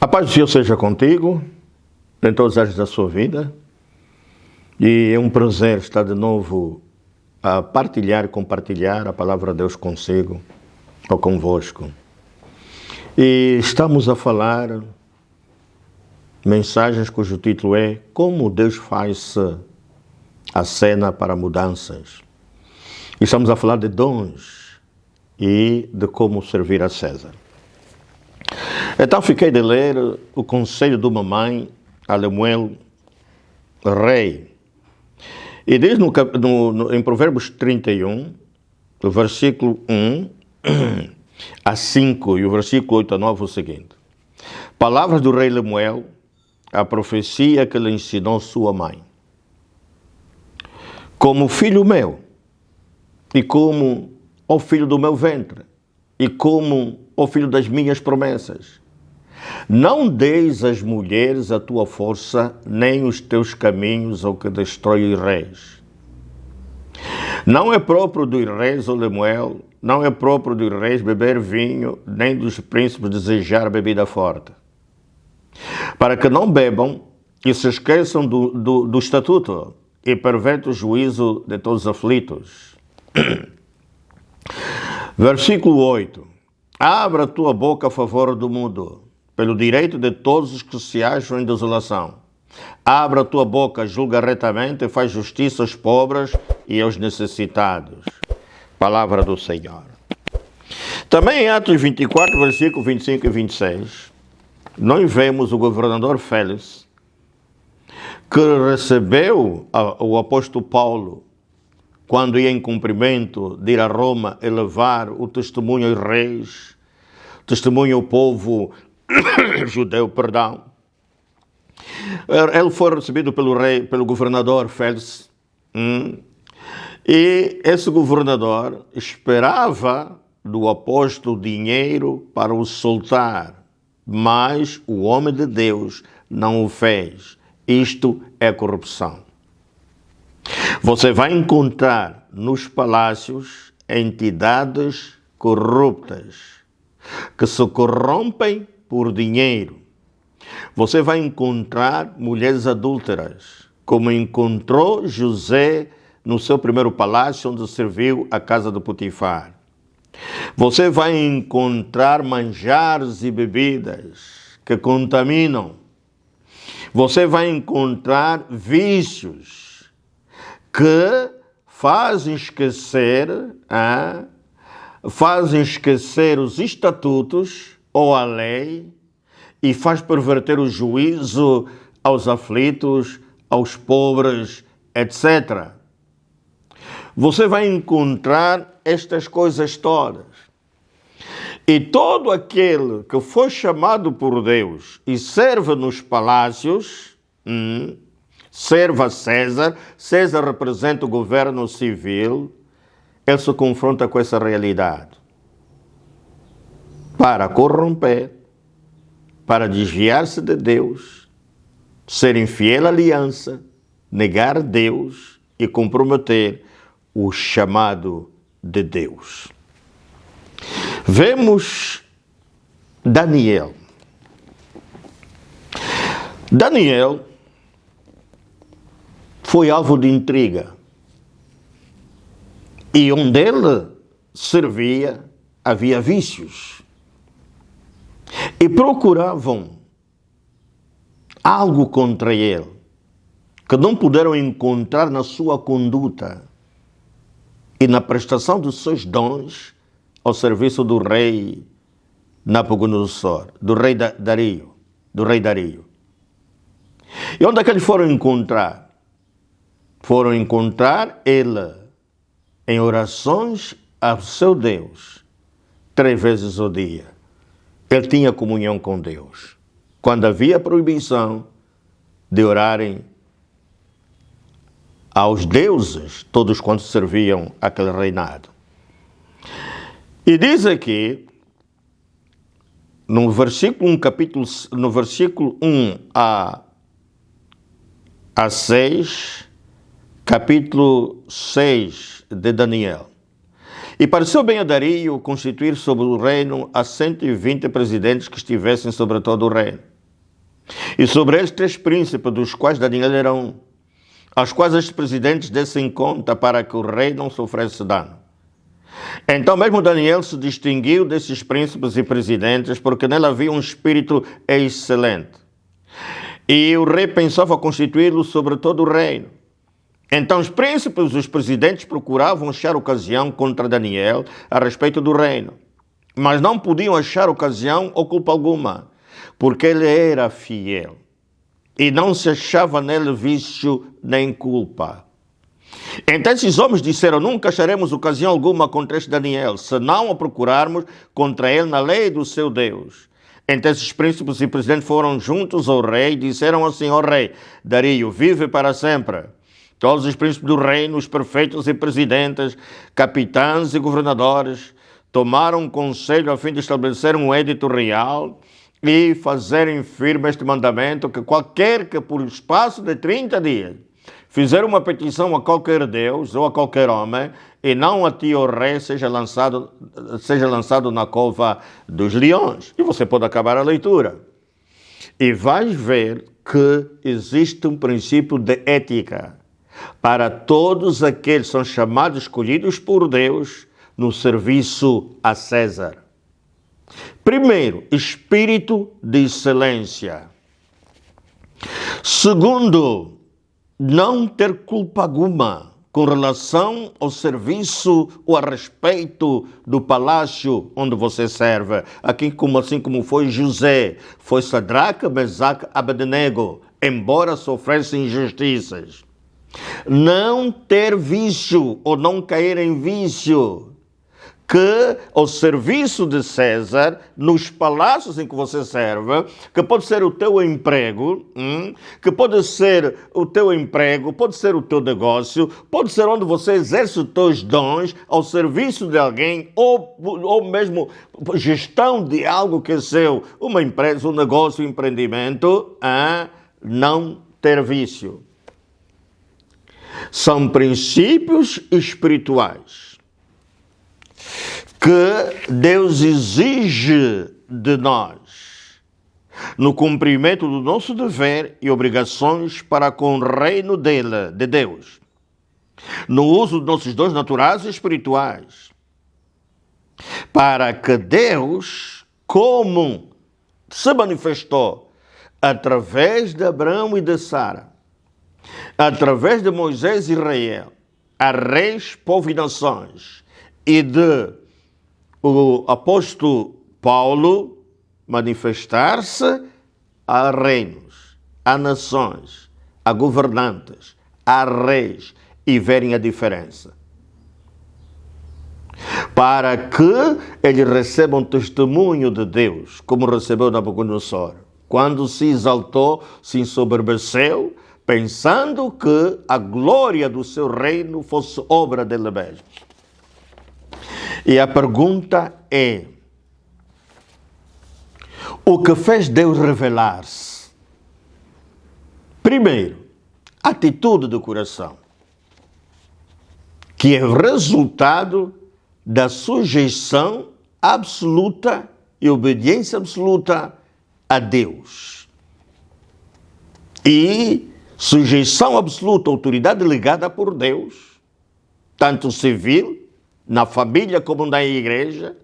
A paz do Senhor seja contigo, em todas as áreas da sua vida. E é um prazer estar de novo a partilhar e compartilhar a palavra de Deus consigo ou convosco. E estamos a falar mensagens cujo título é Como Deus faz a cena para mudanças. E estamos a falar de dons e de como servir a César. Então fiquei de ler o conselho de uma mãe a Lemuel, rei. E diz em Provérbios 31, o versículo 1 a 5 e o versículo 8 a 9 o seguinte. Palavras do rei Lemuel, a profecia que lhe ensinou sua mãe. Como filho meu, e como o filho do meu ventre, e como o filho das minhas promessas. Não deis às mulheres a tua força, nem os teus caminhos ao que destrói os reis. Não é próprio dos reis, ó Lemuel, não é próprio dos reis beber vinho, nem dos príncipes desejar bebida forte. Para que não bebam e se esqueçam do estatuto e pervertam o juízo de todos os aflitos. Versículo 8. Abra a tua boca a favor do mundo, pelo direito de todos os que se acham em desolação. Abra a tua boca, julga retamente e faz justiça aos pobres e aos necessitados. Palavra do Senhor. Também em Atos 24, versículos 25 e 26, nós vemos o governador Félix, que recebeu o apóstolo Paulo quando ia em cumprimento de ir a Roma e levar o testemunho aos reis, testemunho ao povo judeu, perdão. Ele foi recebido pelo governador Félix, e esse governador esperava do apóstolo dinheiro para o soltar, mas o homem de Deus não o fez. Isto é corrupção. Você vai encontrar nos palácios entidades corruptas que se corrompem por dinheiro. Você vai encontrar mulheres adúlteras, como encontrou José no seu primeiro palácio, onde serviu a casa de Potifar. Você vai encontrar manjares e bebidas que contaminam. Você vai encontrar vícios que fazem esquecer os estatutos ou a lei e faz perverter o juízo aos aflitos, aos pobres, etc. Você vai encontrar estas coisas todas. E todo aquele que foi chamado por Deus e serve nos palácios, serve a César, César representa o governo civil, ele se confronta com essa realidade. Para corromper, para desviar-se de Deus, ser infiel à aliança, negar Deus e comprometer o chamado de Deus. Vemos Daniel. Daniel foi alvo de intriga. E onde ele servia, havia vícios. E procuravam algo contra ele, que não puderam encontrar na sua conduta e na prestação dos seus dons ao serviço do rei Nabucodonosor, do rei Dario. E onde é que eles foram encontrar? Foram encontrar ele em orações ao seu Deus, 3 vezes ao dia. Ele tinha comunhão com Deus. Quando havia proibição de orarem aos deuses, todos quantos serviam aquele reinado. E diz aqui, no versículo 1 a 6, capítulo 6 de Daniel. E pareceu bem a Dario constituir sobre o reino a 120 presidentes que estivessem sobre todo o reino, E sobre eles 3 príncipes, dos quais Daniel era um, aos quais estes presidentes dessem conta para que o rei não sofresse dano. Então mesmo Daniel se distinguiu desses príncipes e presidentes, porque nele havia um espírito excelente. E o rei pensava constituí-lo sobre todo o reino. Então os príncipes e os presidentes procuravam achar ocasião contra Daniel a respeito do reino, mas não podiam achar ocasião ou culpa alguma, porque ele era fiel e não se achava nele vício nem culpa. Então esses homens disseram: nunca acharemos ocasião alguma contra este Daniel, senão a procurarmos contra ele na lei do seu Deus. Então esses príncipes e presidentes foram juntos ao rei e disseram assim ao rei: Dario, vive para sempre. Todos os príncipes do reino, os prefeitos e presidentes, capitães e governadores, tomaram um conselho a fim de estabelecer um edito real e fazerem firme este mandamento, que qualquer que por espaço de 30 dias fizer uma petição a qualquer Deus ou a qualquer homem, e não a ti, ó rei, seja lançado na cova dos leões. E você pode acabar a leitura. E vais ver que existe um princípio de ética para todos aqueles que são chamados, escolhidos por Deus, no serviço a César. Primeiro, espírito de excelência. Segundo, não ter culpa alguma com relação ao serviço ou a respeito do palácio onde você serve. Aqui, assim como foi José, foi Sadraque, Mesaque, Abednego, embora sofressem injustiças. Não ter vício ou não cair em vício, que o serviço de César, nos palácios em que você serve, que pode ser o teu emprego, que pode ser o teu emprego, pode ser o teu negócio, pode ser onde você exerce os teus dons ao serviço de alguém, ou mesmo gestão de algo que é seu, uma empresa, um negócio, um empreendimento, não ter vício. São princípios espirituais que Deus exige de nós no cumprimento do nosso dever e obrigações para com o reino dele, de Deus, no uso dos nossos dons naturais e espirituais, para que Deus, como se manifestou através de Abraão e de Sara, através de Moisés e Israel, a reis, povo e nações, e de o apóstolo Paulo manifestar-se a reinos, a nações, a governantes, a reis, e verem a diferença. Para que eles recebam testemunho de Deus, como recebeu Nabucodonosor, quando se exaltou, se ensoberbeceu, pensando que a glória do seu reino fosse obra dele mesmo. E a pergunta é: o que fez Deus revelar-se? Primeiro, atitude do coração, que é resultado da sujeição absoluta e obediência absoluta a Deus. E sujeição absoluta, autoridade ligada por Deus, tanto civil, na família como na igreja,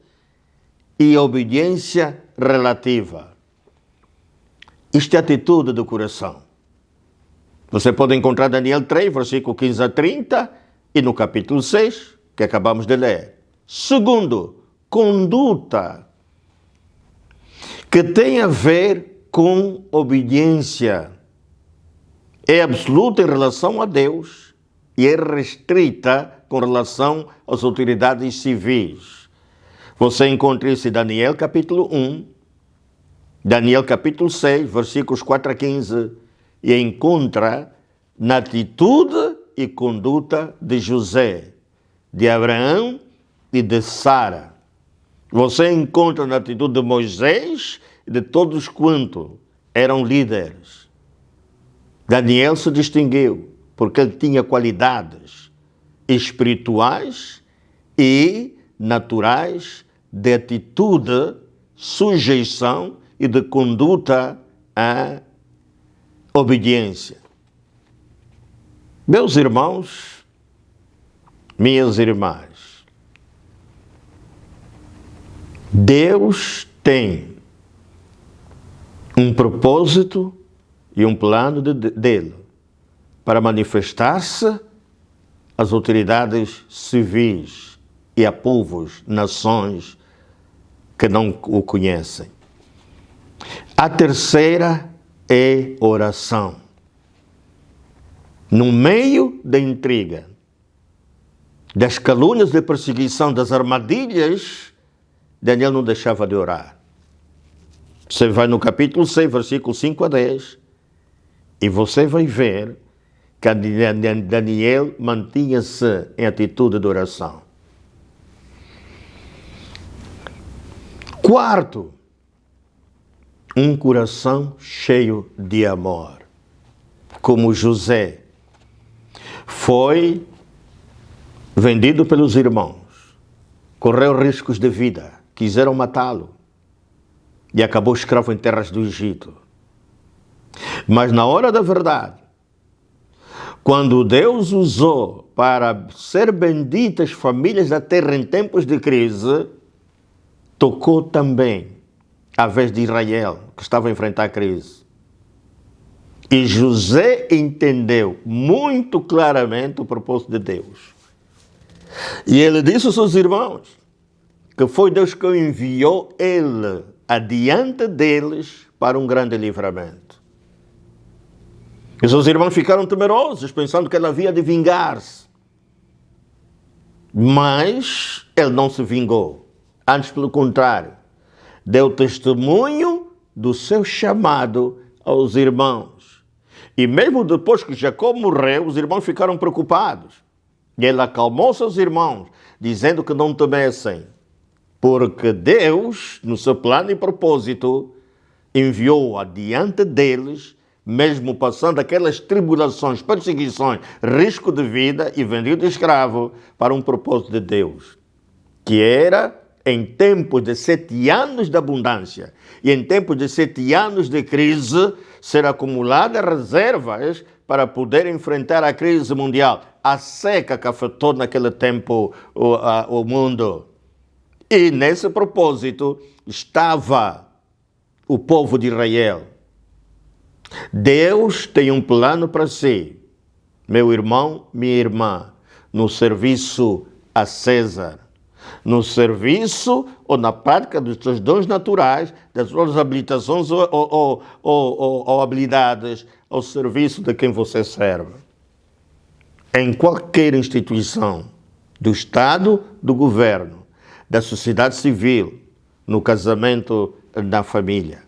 e obediência relativa. Isto é a atitude do coração. Você pode encontrar Daniel 3, versículo 15 a 30, e no capítulo 6, que acabamos de ler. Segundo, conduta, que tem a ver com obediência. É absoluta em relação a Deus e é restrita com relação às autoridades civis. Você encontra isso em Daniel capítulo 1, Daniel capítulo 6, versículos 4 a 15, e encontra na atitude e conduta de José, de Abraão e de Sara. Você encontra na atitude de Moisés e de todos quantos eram líderes. Daniel se distinguiu porque ele tinha qualidades espirituais e naturais de atitude, sujeição e de conduta a obediência. Meus irmãos, minhas irmãs, Deus tem um propósito e um plano dele para manifestar-se às autoridades civis e a povos, nações que não o conhecem. A terceira é oração. No meio da intriga, das calúnias de perseguição, das armadilhas, Daniel não deixava de orar. Você vai no capítulo 6, versículo 5 a 10, e você vai ver que Daniel mantinha-se em atitude de oração. Quarto, um coração cheio de amor. Como José foi vendido pelos irmãos, correu riscos de vida, quiseram matá-lo e acabou escravo em terras do Egito. Mas na hora da verdade, quando Deus usou para ser benditas famílias da terra em tempos de crise, tocou também a vez de Israel, que estava a enfrentar a crise. E José entendeu muito claramente o propósito de Deus. E ele disse aos seus irmãos que foi Deus que enviou ele adiante deles para um grande livramento. E seus irmãos ficaram temerosos, pensando que ele havia de vingar-se. Mas ele não se vingou. Antes, pelo contrário, deu testemunho do seu chamado aos irmãos. E mesmo depois que Jacó morreu, os irmãos ficaram preocupados. E ele acalmou seus irmãos, dizendo que não temessem, porque Deus, no seu plano e propósito, enviou adiante deles, mesmo passando aquelas tribulações, perseguições, risco de vida e vendido de escravo, para um propósito de Deus, que era, em tempos de 7 anos de abundância e em tempos de 7 anos de crise, ser acumuladas reservas para poder enfrentar a crise mundial, a seca que afetou naquele tempo o mundo. E nesse propósito estava o povo de Israel. Deus tem um plano para si, meu irmão, minha irmã, no serviço a César, no serviço ou na prática dos seus dons naturais, das suas habilitações ou habilidades, ao serviço de quem você serve. Em qualquer instituição do Estado, do governo, da sociedade civil, no casamento, na família.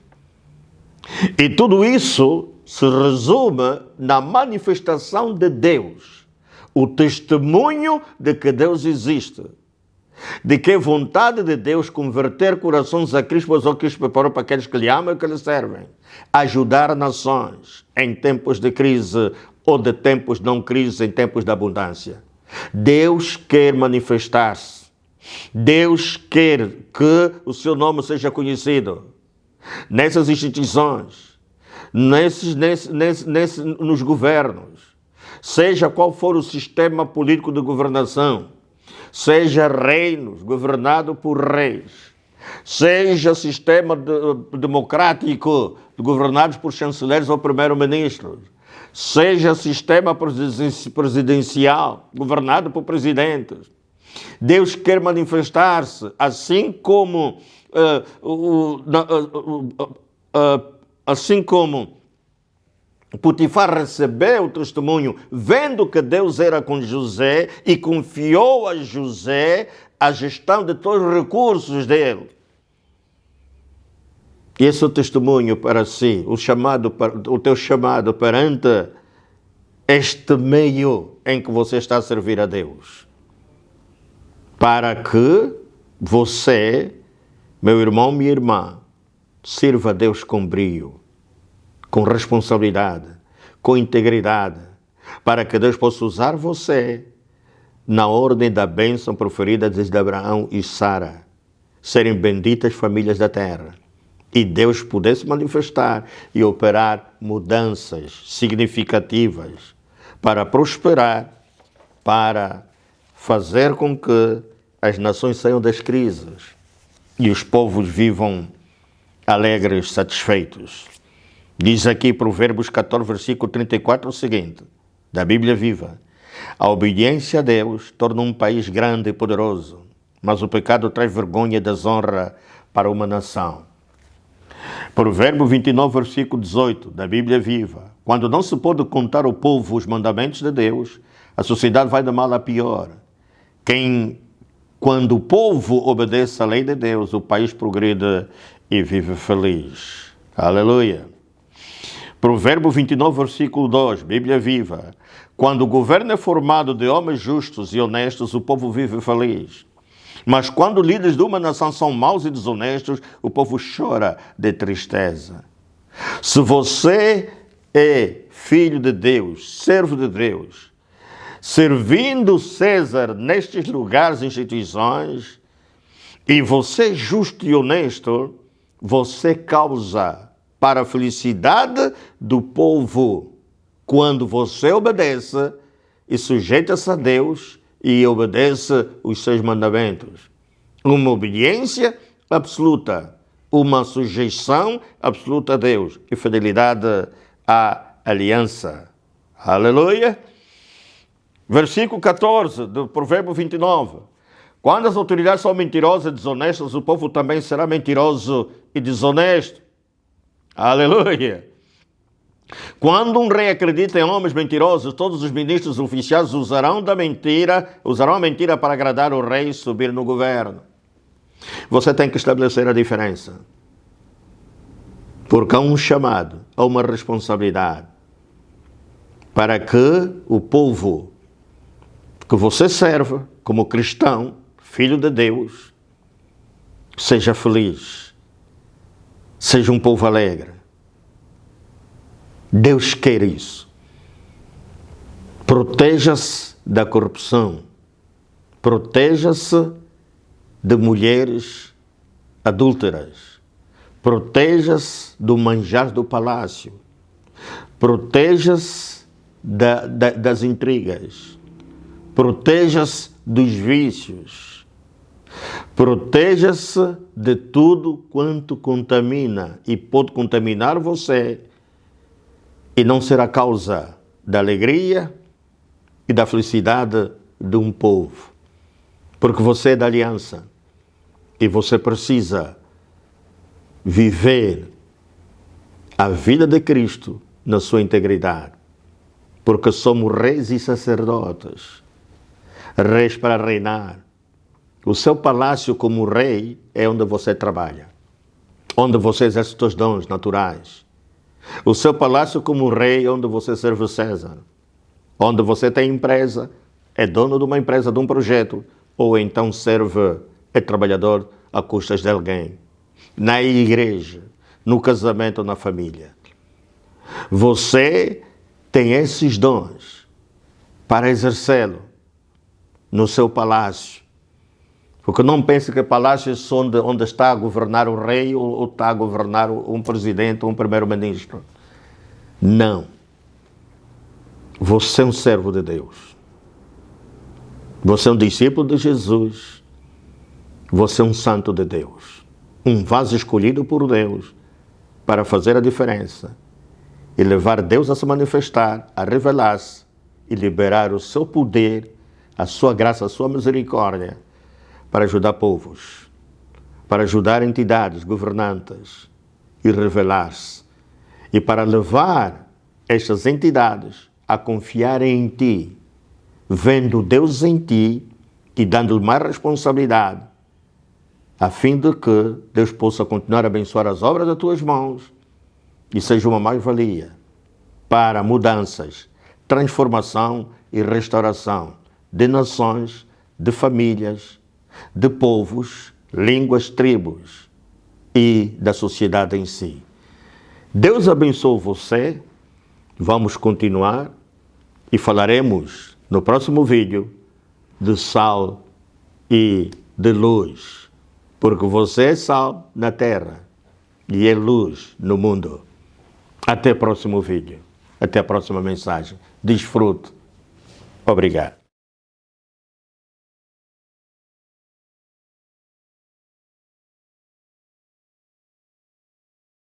E tudo isso se resume na manifestação de Deus, o testemunho de que Deus existe, de que é vontade de Deus converter corações a Cristo, pois o Cristo preparou para aqueles que lhe amam e que lhe servem, ajudar nações em tempos de crise ou de tempos não crise, em tempos de abundância. Deus quer manifestar-se. Deus quer que o seu nome seja conhecido nessas instituições, nos governos, seja qual for o sistema político de governação, seja reinos governado por reis, seja sistema democrático governados por chanceleres ou primeiro-ministros, seja sistema presidencial governado por presidentes. Deus quer manifestar-se, assim como Potifar recebeu o testemunho, vendo que Deus era com José e confiou a José a gestão de todos os recursos dele. E esse é o testemunho para si, o teu chamado perante este meio em que você está a servir a Deus. Para que você, meu irmão, minha irmã, sirva a Deus com brio, com responsabilidade, com integridade, para que Deus possa usar você na ordem da bênção proferida desde Abraão e Sara, serem benditas famílias da terra, e Deus pudesse manifestar e operar mudanças significativas para prosperar, para fazer com que as nações saiam das crises e os povos vivam alegres, satisfeitos. Diz aqui Provérbios 14, versículo 34 o seguinte, da Bíblia Viva: a obediência a Deus torna um país grande e poderoso, mas o pecado traz vergonha e desonra para uma nação. Provérbio 29, versículo 18, da Bíblia Viva: quando não se pode contar ao povo os mandamentos de Deus, a sociedade vai de mal a pior. Quando o povo obedece à lei de Deus, o país progride e vive feliz. Aleluia. Provérbio 29, versículo 2, Bíblia Viva: quando o governo é formado de homens justos e honestos, o povo vive feliz. Mas quando líderes de uma nação são maus e desonestos, o povo chora de tristeza. Se você é filho de Deus, servo de Deus, servindo César nestes lugares e instituições, e você é justo e honesto, você causa para a felicidade do povo quando você obedece e sujeita-se a Deus e obedece os seus mandamentos. Uma obediência absoluta, uma sujeição absoluta a Deus e fidelidade à aliança. Aleluia! Versículo 14 do Provérbio 29. Quando as autoridades são mentirosas e desonestas, o povo também será mentiroso e desonesto. Aleluia! Quando um rei acredita em homens mentirosos, todos os ministros oficiais usarão a mentira para agradar o rei e subir no governo. Você tem que estabelecer a diferença. Porque há um chamado, há uma responsabilidade para que o povo que você serve, como cristão, filho de Deus, seja feliz, seja um povo alegre. Deus quer isso. Proteja-se da corrupção. Proteja-se de mulheres adúlteras. Proteja-se do manjar do palácio. Proteja-se das intrigas. Proteja-se dos vícios. Proteja-se de tudo quanto contamina e pode contaminar você e não ser a causa da alegria e da felicidade de um povo. Porque você é da aliança e você precisa viver a vida de Cristo na sua integridade. Porque somos reis e sacerdotes, reis para reinar. O seu palácio como rei é onde você trabalha, onde você exerce os seus dons naturais. O seu palácio como rei é onde você serve César, onde você tem empresa, é dono de uma empresa, de um projeto, ou então serve, é trabalhador a custas de alguém. Na igreja, no casamento, na família. Você tem esses dons para exercê-lo no seu palácio. Porque não pense que palácios são onde está a governar o rei ou está a governar um presidente ou um primeiro-ministro. Não. Você é um servo de Deus. Você é um discípulo de Jesus. Você é um santo de Deus. Um vaso escolhido por Deus para fazer a diferença e levar Deus a se manifestar, a revelar-se e liberar o seu poder, a sua graça, a sua misericórdia para ajudar povos, para ajudar entidades governantes e revelar-se, e para levar estas entidades a confiarem em ti, vendo Deus em ti e dando-lhe mais responsabilidade, a fim de que Deus possa continuar a abençoar as obras das tuas mãos e seja uma mais-valia para mudanças, transformação e restauração de nações, de famílias, de povos, línguas, tribos e da sociedade em si. Deus abençoe você. Vamos continuar e falaremos no próximo vídeo de sal e de luz, porque você é sal na terra e é luz no mundo. Até o próximo vídeo. Até a próxima mensagem. Desfrute. Obrigado.